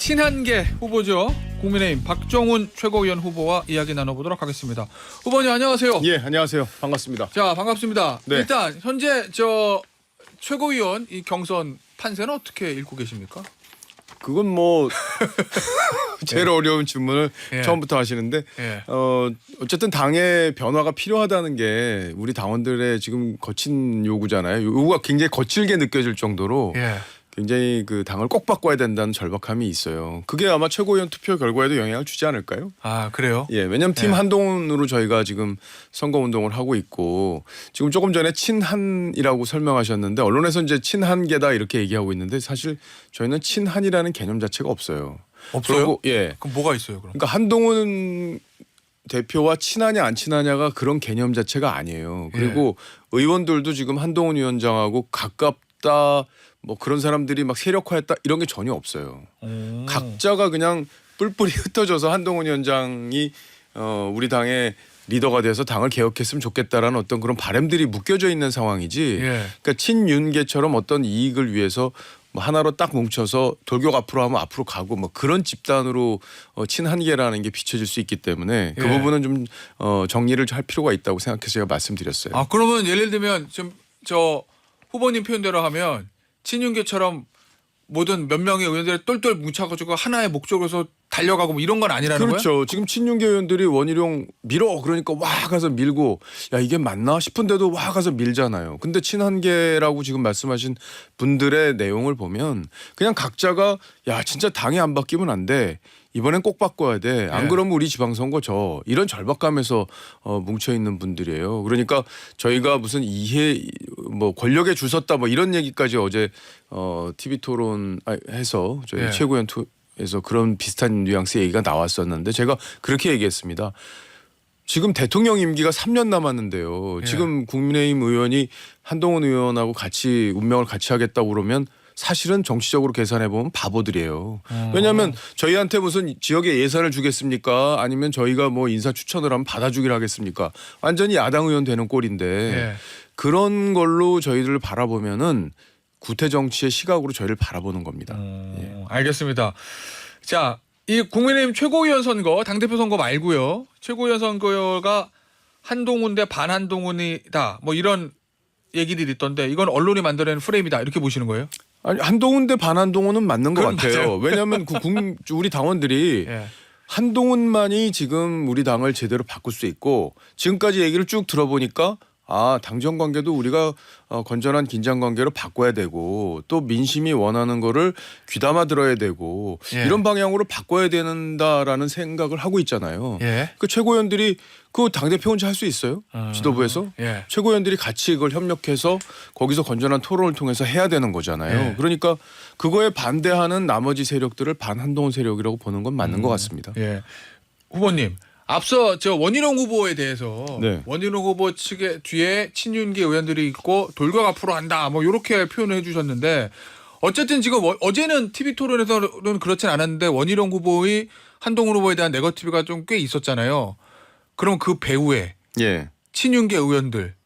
친한계 후보죠. 국민의힘 박정훈 최고위원 후보와 이야기 나눠보도록 하겠습니다. 후보님 안녕하세요. 예, 안녕하세요. 반갑습니다. 자, 반갑습니다. 네. 일단 현재 저 최고위원 이 경선 판세는 어떻게 읽고 계십니까? 그건 뭐 제일 어려운 질문을 예. 처음부터 하시는데 예. 어쨌든 당의 변화가 필요하다는 게 우리 당원들의 지금 거친 요구잖아요. 요구가 굉장히 거칠게 느껴질 정도로 예. 굉장히 그 당을 꼭 바꿔야 된다는 절박함이 있어요. 그게 아마 최고위원 투표 결과에도 영향을 주지 않을까요? 아, 그래요? 예, 왜냐하면 팀 예. 한동훈으로 저희가 지금 선거 운동을 하고 있고 지금 조금 전에 친한이라고 설명하셨는데 언론에서 이제 친한계다 이렇게 얘기하고 있는데 사실 저희는 친한이라는 개념 자체가 없어요. 없어요? 그리고 예, 그럼 뭐가 있어요, 그럼? 그러니까 한동훈 대표와 친하냐 안 친하냐가 그런 개념 자체가 아니에요. 그리고 의원들도 지금 한동훈 위원장하고 가깝다 뭐 그런 사람들이 막 세력화했다 이런 게 전혀 없어요. 각자가 그냥 뿔뿔이 흩어져서 한동훈 위원장이 우리 당의 리더가 돼서 당을 개혁했으면 좋겠다라는 어떤 그런 바람들이 묶여져 있는 상황이지. 예. 그러니까 친윤계처럼 어떤 이익을 위해서 뭐 하나로 딱 뭉쳐서 돌격 앞으로 하면 앞으로 가고 뭐 그런 집단으로 친한계라는 게 비춰질 수 있기 때문에 그 예. 부분은 좀 정리를 할 필요가 있다고 생각해서 제가 말씀드렸어요. 아, 그러면 예를 들면 지금 저 후보님 표현대로 하면 친윤계처럼 모든 몇 명의 의원들이 똘똘 뭉쳐가지고 하나의 목적으로서 달려가고 뭐 이런 건 아니라는 거예요? 그렇죠. 지금 친윤계 의원들이 원희룡 밀어 그러니까 와 가서 밀고 야 이게 맞나 싶은데도 와 가서 밀잖아요. 근데 친한계라고 지금 말씀하신 분들의 내용을 보면 그냥 각자가 야 진짜 당이 안 바뀌면 안 돼. 이번엔 꼭 바꿔야 돼. 안 예. 그러면 우리 지방선거 져. 이런 절박감에서 뭉쳐 있는 분들이에요. 그러니까 저희가 무슨 이해 뭐 권력에 줄 섰다 뭐 이런 얘기까지 어제 TV 토론 해서 저희 예. 최고위원 에서 그런 비슷한 뉘앙스 얘기가 나왔었는데 제가 그렇게 얘기했습니다. 지금 대통령 임기가 3년 남았는데요. 예. 지금 국민의힘 의원이 한동훈 의원하고 같이 운명을 같이 하겠다고 그러면 사실은 정치적으로 계산해 보면 바보들이에요. 왜냐하면 저희한테 무슨 지역에 예산을 주겠습니까? 아니면 저희가 뭐 인사 추천을 하면 받아주기를 하겠습니까? 완전히 야당 의원 되는 꼴인데 예. 그런 걸로 저희를 바라보면은 구태 정치의 시각으로 저희를 바라보는 겁니다. 예. 알겠습니다. 자, 이 국민의힘 최고위원 선거, 당대표 선거 말고요. 최고위원 선거가 한동훈 대 반한동훈이다. 뭐 이런 얘기들이 있던데 이건 언론이 만들어낸 프레임이다. 이렇게 보시는 거예요? 아니 한동훈 대 반한동훈은 맞는 것 그건 같아요. 맞아요. 왜냐하면 우리 당원들이 예. 한동훈만이 지금 우리 당을 제대로 바꿀 수 있고 지금까지 얘기를 쭉 들어보니까 아 당정 관계도 우리가 건전한 긴장 관계로 바꿔야 되고 또 민심이 원하는 거를 귀담아 들어야 되고 예. 이런 방향으로 바꿔야 된다라는 생각을 하고 있잖아요. 예. 그 최고위원들이 그 당대표 혼자 할 수 있어요? 지도부에서? 예. 최고위원들이 같이 이걸 협력해서 거기서 건전한 토론을 통해서 해야 되는 거잖아요. 예. 그러니까 그거에 반대하는 나머지 세력들을 반한동훈 세력이라고 보는 건 맞는 것 같습니다. 예. 후보님, 앞서 저 원희룡 후보에 대해서 네. 원희룡 후보 측의 뒤에 친윤계 의원들이 있고 돌격 앞으로 한다. 뭐 이렇게 표현을 해주셨는데 어쨌든 지금 어제는 TV 토론에서는 그렇진 않았는데 원희룡 후보의 한동훈 후보에 대한 네거티브가 좀 꽤 있었잖아요. 그럼 그 배후에 예. 친윤계 의원들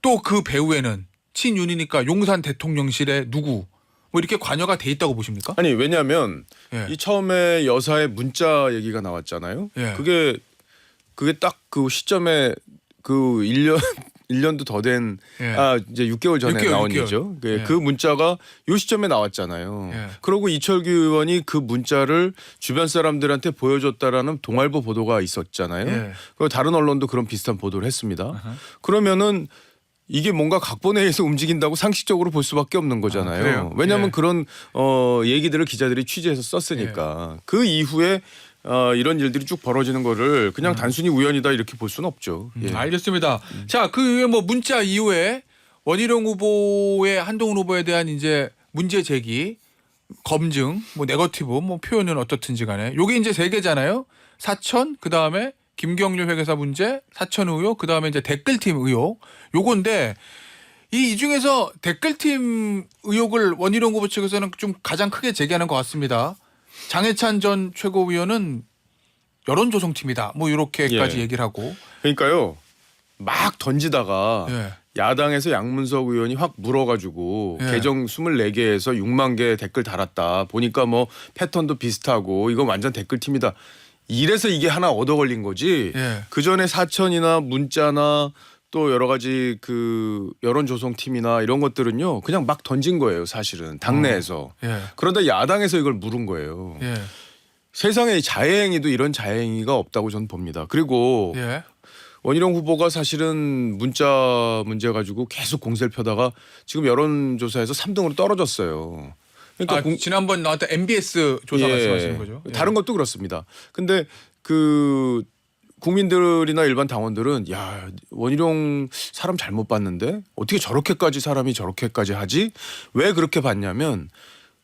또 그 배후에는 친윤이니까 용산 대통령실에 누구 뭐 이렇게 관여가 돼 있다고 보십니까? 아니 왜냐하면 예. 이 처음에 여사의 문자 얘기가 나왔잖아요. 예. 그게 딱 그 시점에 그 1년도 더 된 예. 이제 6개월 전에 6개월, 나온 6개월. 일이죠. 예. 그 문자가 요 시점에 나왔잖아요. 예. 그러고 이철규 의원이 그 문자를 주변 사람들한테 보여줬다라는 동아일보 보도가 있었잖아요. 예. 그리고 다른 언론도 그런 비슷한 보도를 했습니다. 그러면은 이게 뭔가 각본에 의해서 움직인다고 상식적으로 볼 수밖에 없는 거잖아요. 그래요? 왜냐하면 예. 그런 얘기들을 기자들이 취재해서 썼으니까 그 이후에 이런 일들이 쭉 벌어지는 거를 그냥 단순히 우연이다 이렇게 볼 수는 없죠. 예. 알겠습니다. 자, 그 이후에 뭐 문자 이후에 원희룡 후보의 한동훈 후보에 대한 이제 문제 제기, 검증, 뭐 네거티브, 뭐 표현은 어떻든지 간에 요게 이제 세 개잖아요. 사천, 그 다음에 김경률 회계사 문제, 사천 의혹, 그 다음에 이제 댓글팀 의혹. 요건데 이 중에서 댓글팀 의혹을 원희룡 후보 측에서는 좀 가장 크게 제기하는 것 같습니다. 장해찬 전 최고위원은 여론조성팀이다. 뭐 이렇게까지 예. 얘기를 하고. 그러니까요. 막 던지다가 예. 야당에서 양문석 의원이 확 물어가지고 예. 계정 24개에서 6만 개 댓글 달았다. 보니까 뭐 패턴도 비슷하고 이거 완전 댓글팀이다. 이래서 이게 하나 얻어 걸린 거지. 예. 그 전에 사천이나 문자나 또 여러 가지 그 여론 조성팀이나 이런 것들은요 그냥 막 던진 거예요. 사실은 당내에서. 예. 그런데 야당에서 이걸 물은 거예요. 예. 세상에 자해행위도 이런 자해행위가 없다고 저는 봅니다. 그리고 예. 원희룡 후보가 사실은 문자 문제 가지고 계속 공세를 펴다가 지금 여론조사에서 3등으로 떨어졌어요. 그러니까 지난번 나왔던 MBS 조사 예, 말씀하시는 거죠? 예. 다른 것도 그렇습니다. 근데 그 국민들이나 일반 당원들은 야 원희룡 사람 잘못 봤는데 어떻게 저렇게까지 사람이 저렇게까지 하지? 왜 그렇게 봤냐면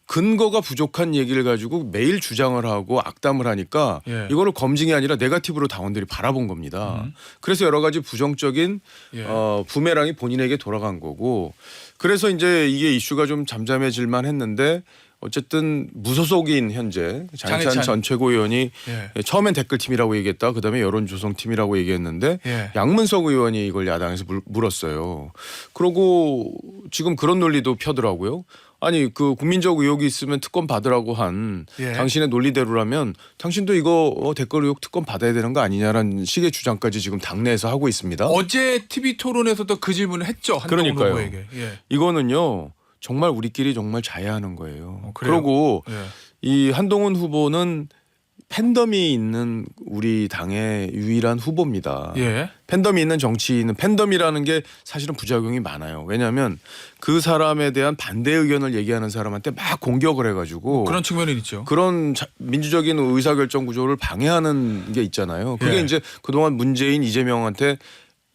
근거가 부족한 얘기를 가지고 매일 주장을 하고 악담을 하니까 예. 이거를 검증이 아니라 네거티브로 당원들이 바라본 겁니다. 그래서 여러 가지 부정적인 예. 부메랑이 본인에게 돌아간 거고 그래서 이제 이게 이슈가 좀 잠잠해질만 했는데 어쨌든 무소속인 현재 장해찬 장해찬. 전 최고위원이 예. 처음엔 댓글팀이라고 얘기했다. 그다음에 여론조성팀이라고 얘기했는데 예. 양문석 의원이 이걸 야당에서 물었어요. 그러고 지금 그런 논리도 펴더라고요. 아니 그 국민적 의혹이 있으면 특검 받으라고 한 예. 당신의 논리대로라면 당신도 이거 댓글 의혹 특검 받아야 되는 거 아니냐라는 식의 주장까지 지금 당내에서 하고 있습니다. 어제 TV 토론에서도 그 질문을 했죠. 한동훈 그러니까요. 후보에게. 예. 이거는요 정말 우리끼리 정말 자해하는 거예요. 그래요? 그리고 예. 이 한동훈 후보는 팬덤이 있는 우리 당의 유일한 후보입니다. 예. 팬덤이 있는 정치인은 팬덤이라는 게 사실은 부작용이 많아요. 왜냐하면 그 사람에 대한 반대 의견을 얘기하는 사람한테 막 공격을 해가지고 그런 측면이 있죠. 그런 민주적인 의사결정 구조를 방해하는 게 있잖아요. 그게 예. 이제 그동안 문재인, 이재명한테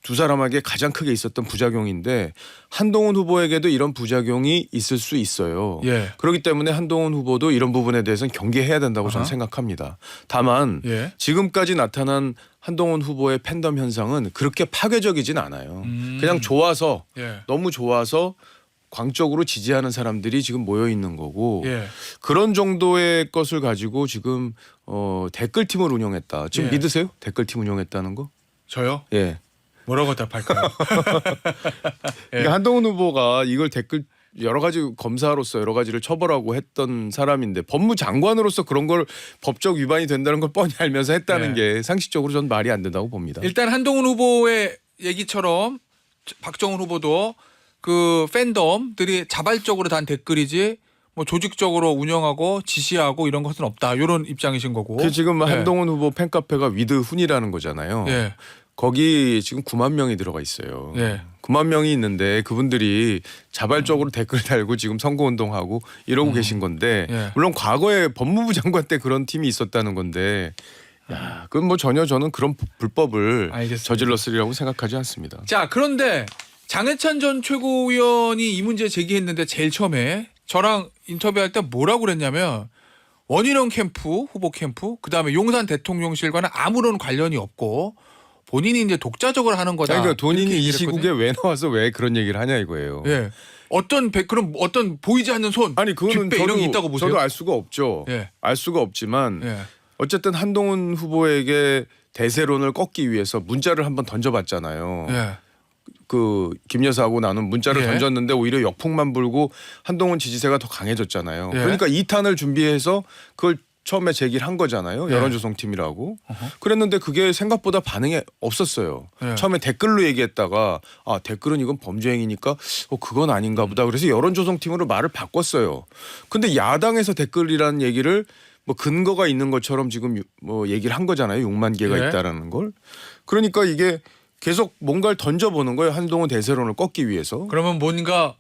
두 사람에게 가장 크게 있었던 부작용인데 한동훈 후보에게도 이런 부작용이 있을 수 있어요. 예. 그렇기 때문에 한동훈 후보도 이런 부분에 대해서는 경계해야 된다고 저는 아하. 생각합니다. 다만 예. 지금까지 나타난 한동훈 후보의 팬덤 현상은 그렇게 파괴적이진 않아요. 음. 그냥 좋아서 예. 너무 좋아서 광적으로 지지하는 사람들이 지금 모여 있는 거고 예. 그런 정도의 것을 가지고 지금 댓글팀을 운영했다. 지금 예. 믿으세요? 댓글팀 운영했다는 거? 저요? 예. 뭐라고 답할까요? 예. 그러니까 한동훈 후보가 이걸 댓글 여러 가지 검사로서 여러 가지를 처벌하고 했던 사람인데 법무장관으로서 그런 걸 법적 위반이 된다는 걸 뻔히 알면서 했다는 예. 게 상식적으로 전 말이 안 된다고 봅니다. 일단 한동훈 후보의 얘기처럼 박정훈 후보도 그 팬덤들이 자발적으로 단 댓글이지 뭐 조직적으로 운영하고 지시하고 이런 것은 없다. 이런 입장이신 거고. 그 지금 예. 한동훈 후보 팬카페가 위드훈이라는 거잖아요. 예. 거기 지금 9만 명이 들어가 있어요. 예. 9만 명이 있는데 그분들이 자발적으로 댓글 달고 지금 선거운동하고 이러고 계신 건데 예. 물론 과거에 법무부 장관 때 그런 팀이 있었다는 건데 야, 그건 뭐 전혀 저는 그런 불법을 알겠습니다. 저질렀으리라고 생각하지 않습니다. 자, 그런데 장해찬 전 최고위원이 이 문제 제기했는데 제일 처음에 저랑 인터뷰할 때 뭐라고 그랬냐면 원희룡 캠프, 후보 캠프, 그다음에 용산 대통령실과는 아무런 관련이 없고 본인이 이제 독자적으로 하는 거다. 아니, 그러니까 본인이 이렇게 이 얘기를 시국에 했거든요. 왜 나와서 왜 그런 얘기를 하냐 이거예요. 예. 그럼 어떤 보이지 않는 손, 아니 그거는 뒷배 이런 게 있다고 보세요. 저도 알 수가 없죠. 예. 알 수가 없지만 예. 어쨌든 한동훈 후보에게 대세론을 꺾기 위해서 문자를 한번 던져봤잖아요. 예. 그 김 여사하고 나눈 문자를 예. 던졌는데 오히려 역풍만 불고 한동훈 지지세가 더 강해졌잖아요. 예. 그러니까 2탄을 준비해서 그걸 처음에 제기를 한 거잖아요. 예. 여론조성팀이라고. 그랬는데 그게 생각보다 반응이 없었어요. 예. 처음에 댓글로 얘기했다가 아 댓글은 이건 범죄 행위니까 그건 아닌가 보다. 그래서 여론조성팀으로 말을 바꿨어요. 근데 야당에서 댓글이라는 얘기를 뭐 근거가 있는 것처럼 지금 뭐 얘기를 한 거잖아요. 6만 개가 예. 있다라는 걸. 그러니까 이게 계속 뭔가를 던져보는 거예요. 한동훈 대세론을 꺾기 위해서. 그러면 뭔가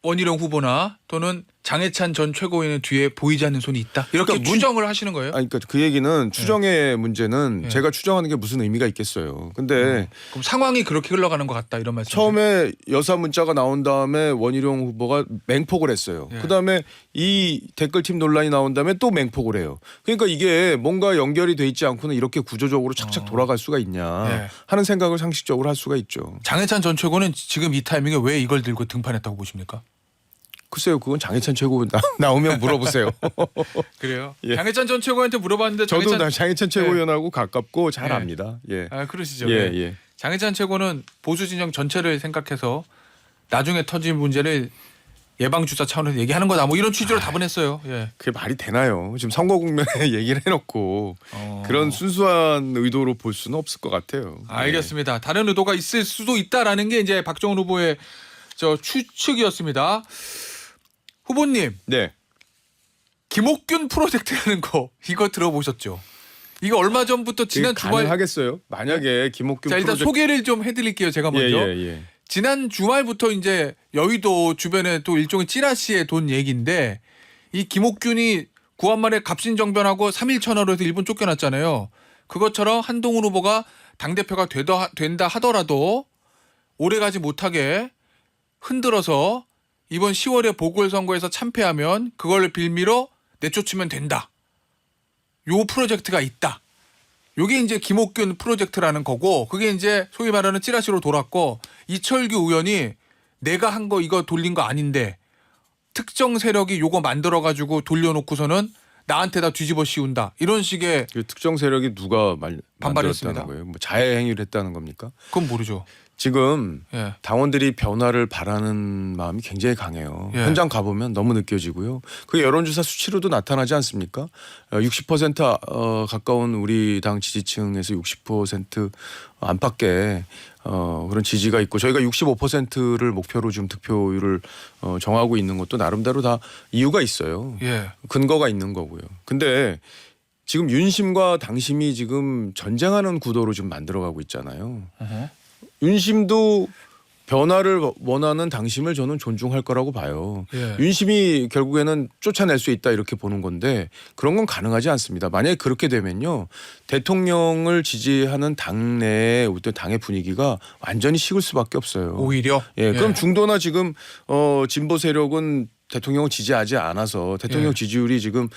원희룡 후보나 또는 장해찬 전 최고위원의 뒤에 보이지 않는 손이 있다. 이렇게 그러니까 추정을 하시는 거예요? 아니, 그러니까 그 얘기는 추정의 문제는 예. 제가 추정하는 게 무슨 의미가 있겠어요. 근데 그럼 상황이 그렇게 흘러가는 것 같다 이런 말씀. 처음에 여사 문자가 나온 다음에 원희룡 후보가 맹폭을 했어요. 예. 그다음에 이 댓글팀 논란이 나온 다음에 또 맹폭을 해요. 그러니까 이게 뭔가 연결이 돼 있지 않고는 이렇게 구조적으로 착착 돌아갈 수가 있냐 예. 하는 생각을 상식적으로 할 수가 있죠. 장해찬 전 최고는 지금 이 타이밍에 왜 이걸 들고 등판했다고 보십니까? 글쎄요. 그건 장해찬 최고 나오면 물어보세요. 그래요? 예. 장해찬 전 최고한테 물어봤는데 저도 장해찬 장해찬 최고위원하고 가깝고 잘 예. 압니다. 예. 아 그러시죠. 예, 네. 예. 장해찬 최고는 보수 진영 전체를 생각해서 나중에 터진 문제를 예방주사 차원에서 얘기하는 거다. 뭐 이런 취지로 답은 했어요. 예. 그게 말이 되나요? 지금 선거 국면에 얘기를 해놓고 그런 순수한 의도로 볼 수는 없을 것 같아요. 알겠습니다. 다른 의도가 있을 수도 있다라는 게 이제 박정훈 후보의 저 추측이었습니다. 후보님, 네. 김옥균 프로젝트라는 거 이거 들어보셨죠? 이거 얼마 전부터 지난 주말 가능하겠어요? 만약에 김옥균 자 일단 프로젝트 소개를 좀 해드릴게요. 제가 먼저. 예. 지난 주말부터 이제 여의도 주변에 또 일종의 찌라시에 돈 얘기인데 이 김옥균이 구한말에 갑신정변하고 3일 천하로 해서 일본 쫓겨났잖아요. 그것처럼 한동훈 후보가 당대표가 된다 하더라도 오래가지 못하게 흔들어서 이번 10월에 보궐선거에서 참패하면 그걸 빌미로 내쫓으면 된다. 요 프로젝트가 있다. 요게 이제 김옥균 프로젝트라는 거고 그게 이제 소위 말하는 찌라시로 돌았고 이철규 의원이 내가 한 거 이거 돌린 거 아닌데 특정 세력이 요거 만들어가지고 돌려놓고서는 나한테다 뒤집어 씌운다. 이런 식의 그 특정 세력이 누가 반발했습니다. 만들었다는 거예요? 뭐 자해 행위를 했다는 겁니까? 그건 모르죠. 지금 예. 당원들이 변화를 바라는 마음이 굉장히 강해요. 예. 현장 가보면 너무 느껴지고요. 그게 여론조사 수치로도 나타나지 않습니까? 60% 가까운 우리 당 지지층에서 60% 안팎의 그런 지지가 있고 저희가 65%를 목표로 지금 득표율을 정하고 있는 것도 나름대로 다 이유가 있어요. 예. 근거가 있는 거고요. 근데 지금 윤심과 당심이 지금 전쟁하는 구도로 지금 만들어가고 있잖아요. 어허. 윤심도 변화를 원하는 당심을 저는 존중할 거라고 봐요. 예. 윤심이 결국에는 쫓아낼 수 있다 이렇게 보는 건데 그런 건 가능하지 않습니다. 만약에 그렇게 되면요. 대통령을 지지하는 당내의 어떤 당의 분위기가 완전히 식을 수밖에 없어요. 오히려 예, 그럼 중도나 지금 진보 세력은 대통령을 지지하지 않아서 대통령 예. 지지율이 지금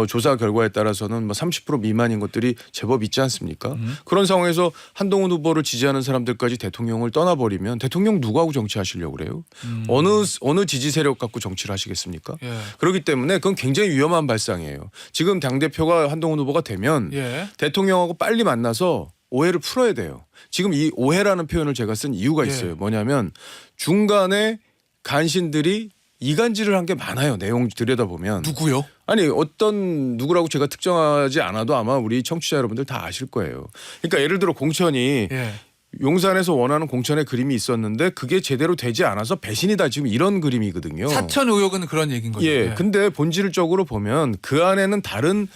조사 결과에 따라서는 뭐 30% 미만인 것들이 제법 있지 않습니까? 그런 상황에서 한동훈 후보를 지지하는 사람들까지 대통령을 떠나버리면 대통령 누구하고 정치하시려고 그래요? 어느 지지 세력 갖고 정치를 하시겠습니까? 예. 그렇기 때문에 그건 굉장히 위험한 발상이에요. 지금 당대표가 한동훈 후보가 되면 예. 대통령하고 빨리 만나서 오해를 풀어야 돼요. 지금 이 오해라는 표현을 제가 쓴 이유가 있어요. 예. 뭐냐면 중간에 간신들이 이간질을 한 게 많아요. 내용 들여다보면. 누구요? 아니 어떤 누구라고 제가 특정하지 않아도 아마 우리 청취자 여러분들 다 아실 거예요. 그러니까 예를 들어 공천이 예. 용산에서 원하는 공천의 그림이 있었는데 그게 제대로 되지 않아서 배신이다 지금 이런 그림이거든요. 사천 의혹은 그런 얘기인 거죠. 예. 근데 본질적으로 보면 그 안에는 다른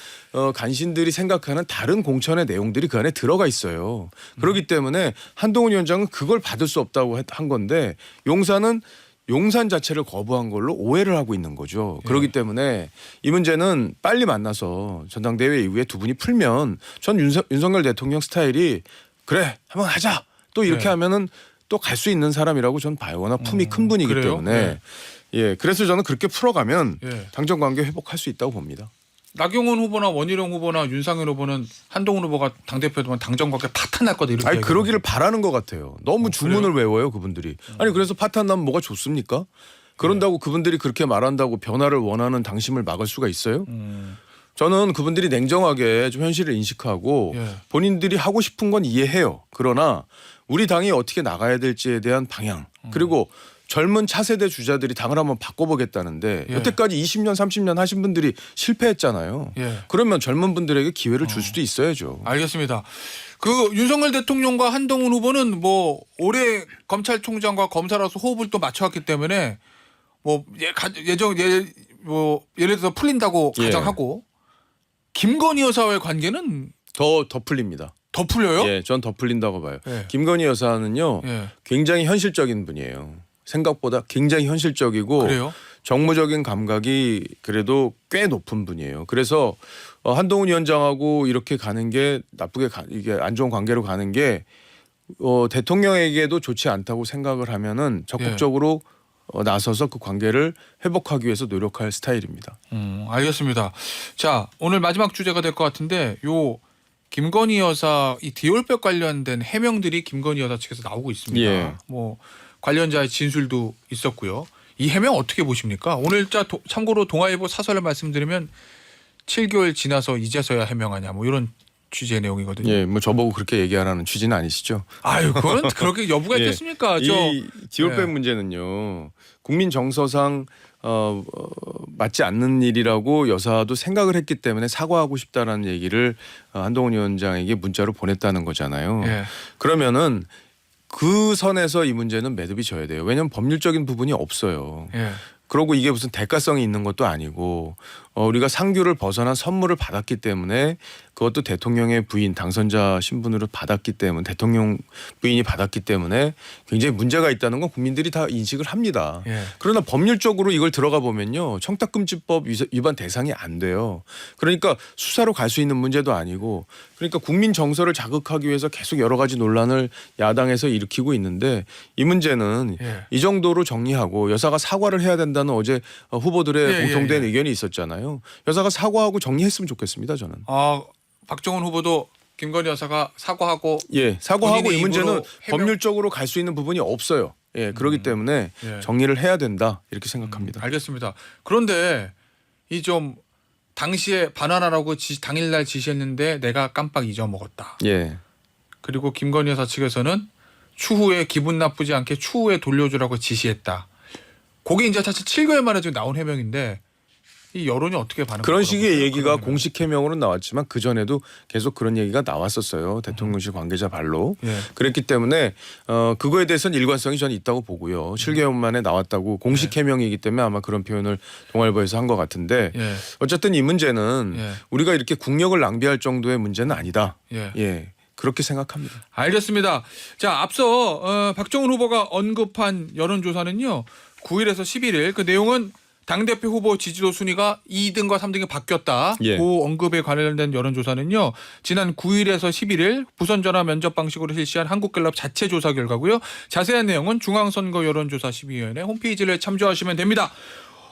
간신들이 생각하는 다른 공천의 내용들이 그 안에 들어가 있어요. 그렇기 때문에 한동훈 위원장은 그걸 받을 수 없다고 한 건데 용산은 용산 자체를 거부한 걸로 오해를 하고 있는 거죠. 그렇기 때문에 이 문제는 빨리 만나서 전당대회 이후에 두 분이 풀면 전 윤석열 대통령 스타일이 그래 한번 하자 또 이렇게 네. 하면은 또 갈 수 있는 사람이라고 전 봐요. 워낙 품이 큰 분이기 그래요? 때문에 네. 예 그래서 저는 그렇게 풀어가면 예. 당정 관계 회복할 수 있다고 봅니다. 나경원 후보나 원희룡 후보나 윤상현 후보는 한동훈 후보가 당대표 되면 당정관계 파탄났거든 이렇게. 아니 얘기하거든요. 그러기를 바라는 것 같아요. 너무 주문을 외워요 그분들이. 아니 그래서 파탄 나면 뭐가 좋습니까? 그런다고 그분들이 그렇게 말한다고 변화를 원하는 당심을 막을 수가 있어요? 저는 그분들이 냉정하게 좀 현실을 인식하고 예. 본인들이 하고 싶은 건 이해해요. 그러나 우리 당이 어떻게 나가야 될지에 대한 방향 그리고 젊은 차세대 주자들이 당을 한번 바꿔보겠다는데 예. 여태까지 20년 30년 하신 분들이 실패했잖아요. 예. 그러면 젊은 분들에게 기회를 줄 수도 있어야죠. 알겠습니다. 그 윤석열 대통령과 한동훈 후보는 뭐 올해 검찰총장과 검사로서 호흡을 또 맞춰왔기 때문에 뭐 예를 들어서 풀린다고 예. 가정하고 김건희 여사와의 관계는 더 풀립니다. 더 풀려요? 예, 전 더 풀린다고 봐요. 예. 김건희 여사는요, 예. 굉장히 현실적인 분이에요. 생각보다 굉장히 현실적이고 그래요? 정무적인 감각이 그래도 꽤 높은 분이에요. 그래서 한동훈 위원장하고 이렇게 가는 게 이게 안 좋은 관계로 가는 게 대통령에게도 좋지 않다고 생각을 하면은 적극적으로 나서서 그 관계를 회복하기 위해서 노력할 스타일입니다. 알겠습니다. 자, 오늘 마지막 주제가 될 것 같은데 요 김건희 여사 이 디올백 관련된 해명들이 김건희 여사 측에서 나오고 있습니다. 예. 뭐 관련자의 진술도 있었고요. 이 해명 어떻게 보십니까? 오늘 참고로 동아일보 사설을 말씀드리면 7개월 지나서 이제서야 해명하냐 뭐 이런 취지의 내용이거든요. 예, 뭐 저보고 그렇게 얘기하라는 취지는 아니시죠? 아유, 그건 그렇게 여부가 예. 있겠습니까? 이 디올백 예. 문제는요. 국민 정서상 맞지 않는 일이라고 여사도 생각을 했기 때문에 사과하고 싶다라는 얘기를 한동훈 위원장에게 문자로 보냈다는 거잖아요. 예. 그러면은 그 선에서 이 문제는 매듭이 져야 돼요. 왜냐하면 법률적인 부분이 없어요. 예. 그러고 이게 무슨 대가성이 있는 것도 아니고 우리가 상규를 벗어난 선물을 받았기 때문에 그것도 대통령의 부인 당선자 신분으로 받았기 때문에 대통령 부인이 받았기 때문에 굉장히 문제가 있다는 건 국민들이 다 인식을 합니다. 예. 그러나 법률적으로 이걸 들어가 보면요. 청탁금지법 위반 대상이 안 돼요. 그러니까 수사로 갈 수 있는 문제도 아니고 그러니까 국민 정서를 자극하기 위해서 계속 여러 가지 논란을 야당에서 일으키고 있는데 이 문제는 예. 이 정도로 정리하고 여사가 사과를 해야 된다는 어제 후보들의 예, 공통된 예, 예. 의견이 있었잖아요. 여사가 사과하고 정리했으면 좋겠습니다. 저는. 박정훈 후보도 김건희 여사가 사과하고 예, 사과하고 본인의 이 문제는 입으로 해명- 법률적으로 갈 수 있는 부분이 없어요. 예, 그렇기 때문에 예. 정리를 해야 된다 이렇게 생각합니다. 알겠습니다. 그런데 이 좀 당시에 반환하라고 당일날 지시했는데 내가 깜빡 잊어먹었다. 예, 그리고 김건희 여사 측에서는 추후에 기분 나쁘지 않게 추후에 돌려주라고 지시했다. 그게 이제 사실 7개월 만에 지금 나온 해명인데 이 여론이 어떻게 반응할까요? 그런 식의 얘기가 공식 해명으로는 나왔지만 그 전에도 계속 그런 얘기가 나왔었어요. 대통령실 관계자 발로. 예. 그랬기 때문에 그거에 대해서는 일관성이 저는 있다고 보고요. 7개월 만에 나왔다고 공식 해명이기 때문에 아마 그런 표현을 동아일보에서 한 것 같은데 예. 어쨌든 이 문제는 예. 우리가 이렇게 국력을 낭비할 정도의 문제는 아니다. 예. 예, 그렇게 생각합니다. 알겠습니다. 자, 앞서 박정훈 후보가 언급한 여론조사는요. 9일에서 11일 그 내용은 당대표 후보 지지도 순위가 2등과 3등이 바뀌었다. 예. 그 언급에 관련된 여론조사는요. 지난 9일에서 11일 부선전화 면접 방식으로 실시한 한국갤럽 자체 조사 결과고요. 자세한 내용은 중앙선거 여론조사 심의위원회 홈페이지를 참조하시면 됩니다.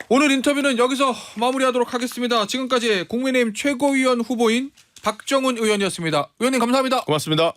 오늘 인터뷰는 여기서 마무리하도록 하겠습니다. 지금까지 국민의힘 최고위원 후보인 박정훈 의원이었습니다. 의원님 감사합니다. 고맙습니다.